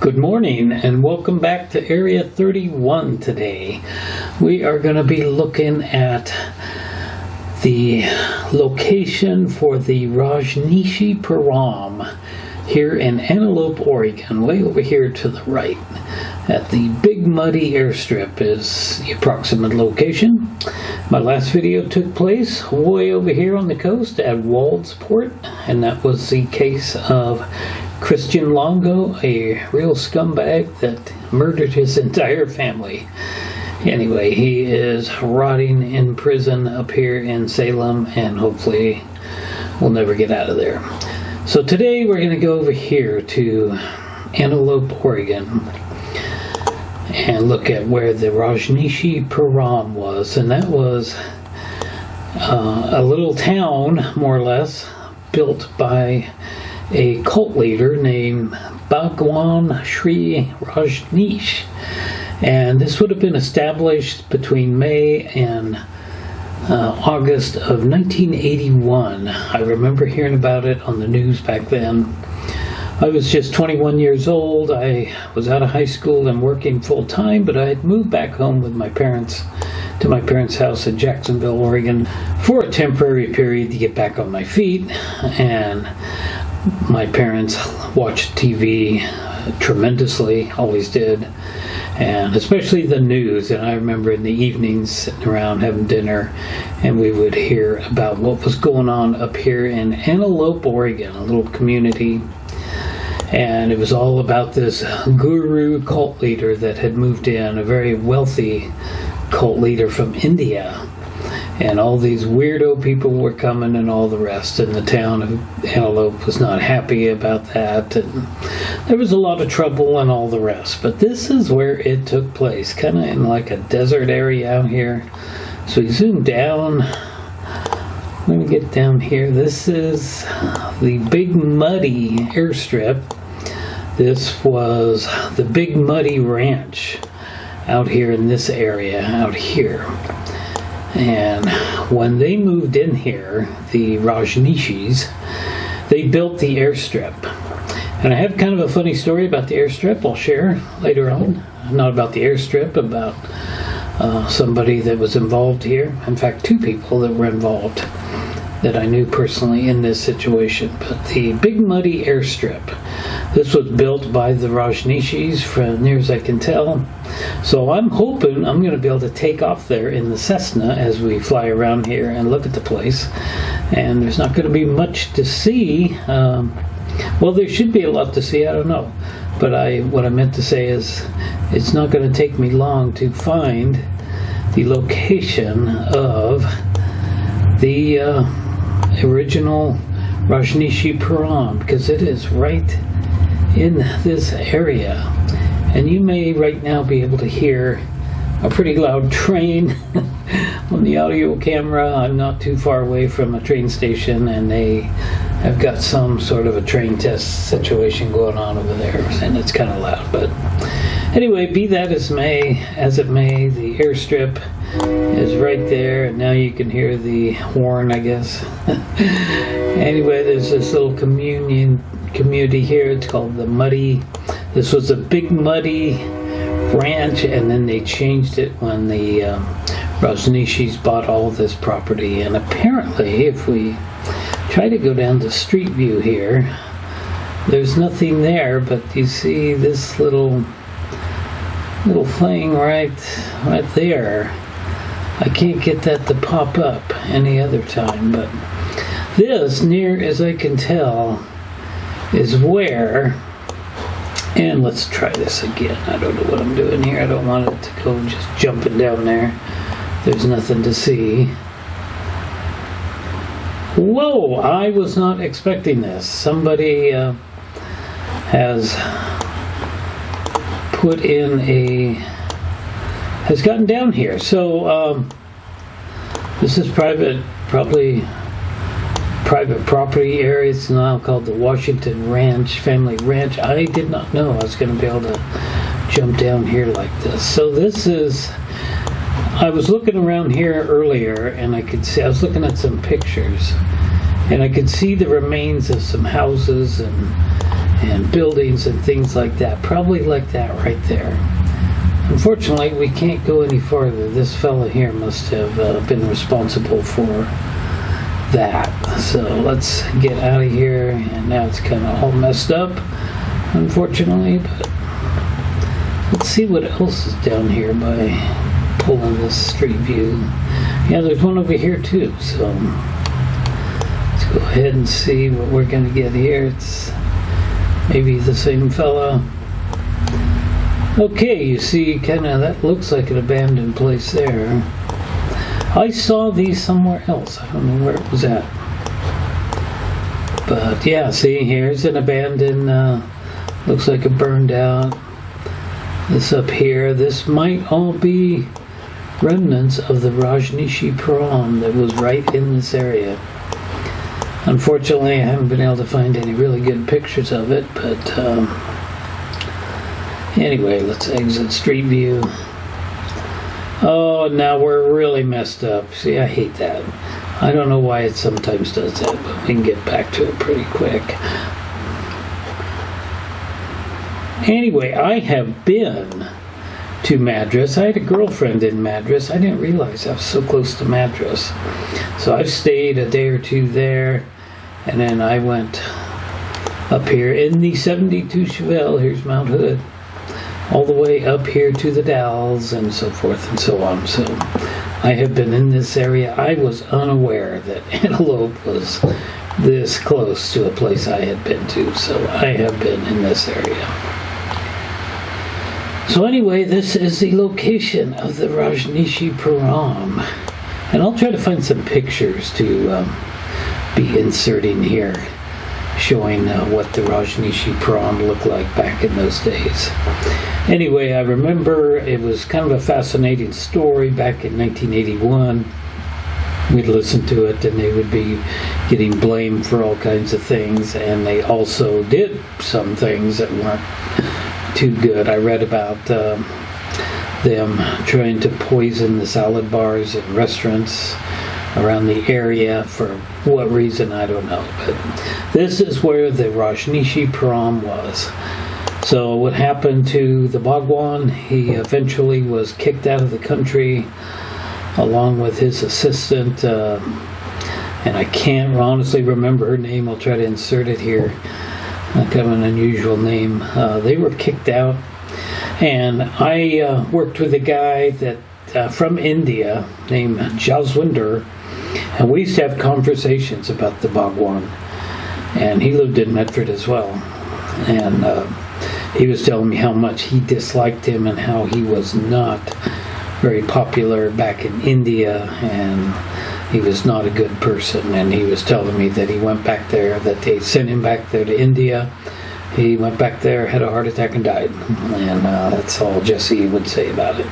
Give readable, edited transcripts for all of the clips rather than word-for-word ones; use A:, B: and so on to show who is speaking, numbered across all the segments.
A: Good morning and welcome back to Area 31 today. We are going to be looking at the location for the Rajneeshpuram here in Antelope, Oregon, way over here to the right. At the Big Muddy Airstrip is the approximate location. My last video took place way over here on the coast at Waldsport, and that was the case of Christian Longo, a real scumbag that murdered his entire family. Anyway, he is rotting in prison up here in Salem, and hopefully will never get out of there. So today we're going to go over here to Antelope, Oregon, and look at where the Rajneeshpuram was, and that was a little town, more or less, built by a cult leader named Bhagwan Shree Rajneesh. And this would have been established between May and August of 1981. I remember hearing about it on the news back then. I was just 21 years old. I was out of high school and working full time, but I had moved back home with my parents to my parents' house in Jacksonville, Oregon for a temporary period to get back on my feet. And my parents watched TV tremendously, always did, and especially the news. And I remember in the evenings sitting around having dinner, and we would hear about what was going on up here in Antelope, Oregon, a little community. And it was all about this guru cult leader that had moved in, a very wealthy cult leader from India. And all these weirdo people were coming and all the rest, and the town of Antelope was not happy about that, and there was a lot of trouble and all the rest. But this is where it took place, kind of in like a desert area out here. So we zoom down. I'm going to get down here. This is the Big Muddy Airstrip. This was the Big Muddy Ranch out here in this area, out here. And when they moved in here, the Rajneeshis, they built the airstrip. And I have kind of a funny story about the airstrip I'll share later on. Not about the airstrip, about somebody that was involved here. In fact, two people that were involved that I knew personally in this situation. But the Big Muddy Airstrip, this was built by the Rajneeshis, from near as I can tell. So I'm hoping I'm going to be able to take off there in the Cessna as we fly around here and look at the place. And there's not going to be much to see. Well, there should be a lot to see, I don't know. But what I meant to say is it's not going to take me long to find the location of the original Rajneeshpuram, because it is right in this area. And you may right now be able to hear a pretty loud train on the audio camera. I'm not too far away from a train station, and they have got some sort of a train test situation going on over there, and it's kind of loud. But anyway, be that as it may, the airstrip is right there, and now you can hear the horn, I guess. Anyway, there's this little community here. It's called the Muddy. This was a Big Muddy Ranch, and then they changed it when the Rajneeshis bought all this property. And apparently, if we try to go down to Street View here, there's nothing there, but you see this little thing right there. I can't get that to pop up any other time, but this, near as I can tell, is where, and let's try this again. I don't know what I'm doing here. I don't want it to go just jumping down there. There's nothing to see. Whoa, I was not expecting this. Somebody has gotten down here. So this is probably private property area. It's now called the Washington Family Ranch. I did not know I was going to be able to jump down here like this. So this is, I was looking around here earlier, and I was looking at some pictures, and I could see the remains of some houses and and buildings and things like that. Probably like that right there. Unfortunately, we can't go any farther. This fella here must have been responsible for that. So let's get out of here. And now it's kind of all messed up, unfortunately. But let's see what else is down here by pulling this street view. Yeah, there's one over here too. So let's go ahead and see what we're going to get here. It's maybe the same fella. Okay, you see, kind of that looks like an abandoned place there. I saw these somewhere else. I don't know where it was at. But yeah, see, here's an abandoned, looks like a burned out. This up here, this might all be remnants of the Rajneeshpuram that was right in this area. Unfortunately, I haven't been able to find any really good pictures of it, but anyway, let's exit street view. Oh, now we're really messed up. See, I hate that. I don't know why it sometimes does that, but we can get back to it pretty quick. Anyway, I have been to Madras. I had a girlfriend in Madras. I didn't realize I was so close to Madras. So I've stayed a day or two there, and then I went up here in the 72 Chevelle. Here's Mount Hood. All the way up here to the Dalles and so forth and so on. So I have been in this area. I was unaware that Antelope was this close to a place I had been to. So I have been in this area. So anyway, this is the location of the Rajneeshpuram. And I'll try to find some pictures to be inserting here, showing what the Rajneeshpuram looked like back in those days. Anyway, I remember it was kind of a fascinating story back in 1981. We'd listen to it and they would be getting blamed for all kinds of things, and they also did some things that weren't too good. I read about them trying to poison the salad bars and restaurants around the area. For what reason, I don't know. But this is where the Rajneeshpuram was. So what happened to the Bhagwan, he eventually was kicked out of the country along with his assistant, and I can't honestly remember her name. I'll try to insert it here. Kind of an unusual name. They were kicked out, and I worked with a guy that from India named Jaswinder, and we used to have conversations about the Bhagwan, and he lived in Medford as well, and he was telling me how much he disliked him and how he was not very popular back in India, and he was not a good person. And he was telling me that he went back there, that they sent him back there to India. He went back there, had a heart attack, and died. And that's all Jesse would say about it.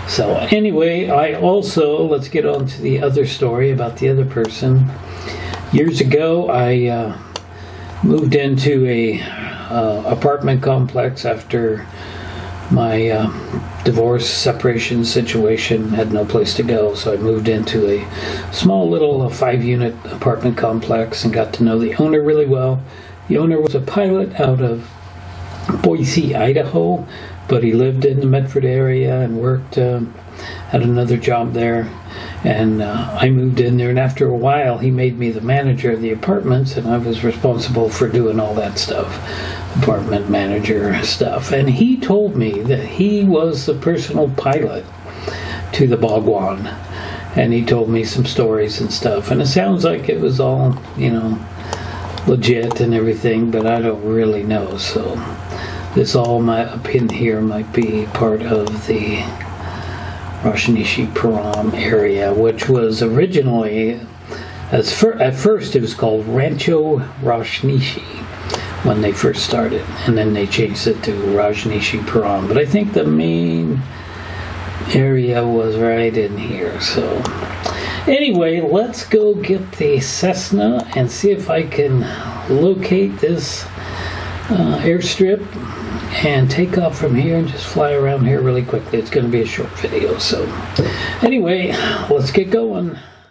A: So anyway, I also, let's get on to the other story about the other person. Years ago, I moved into a apartment complex after my divorce, separation situation. Had no place to go, so I moved into a small little 5-unit apartment complex and got to know the owner really well. The owner was a pilot out of Boise, Idaho, but he lived in the Medford area and worked had another job there. And I moved in there, and after a while he made me the manager of the apartments, and I was responsible for doing all that stuff, apartment manager stuff. And he told me that he was the personal pilot to the Bhagwan, and he told me some stories and stuff, and it sounds like it was all, legit and everything, but I don't really know. So this all my opinion here might be part of the Rajneeshpuram area, which was originally, at first it was called Rancho Rajneesh when they first started, and then they changed it to Rajneeshpuram. But I think the main area was right in here. So anyway, let's go get the Cessna and see if I can locate this airstrip and take off from here and just fly around here really quickly. It's going to be a short video. So anyway, let's get going.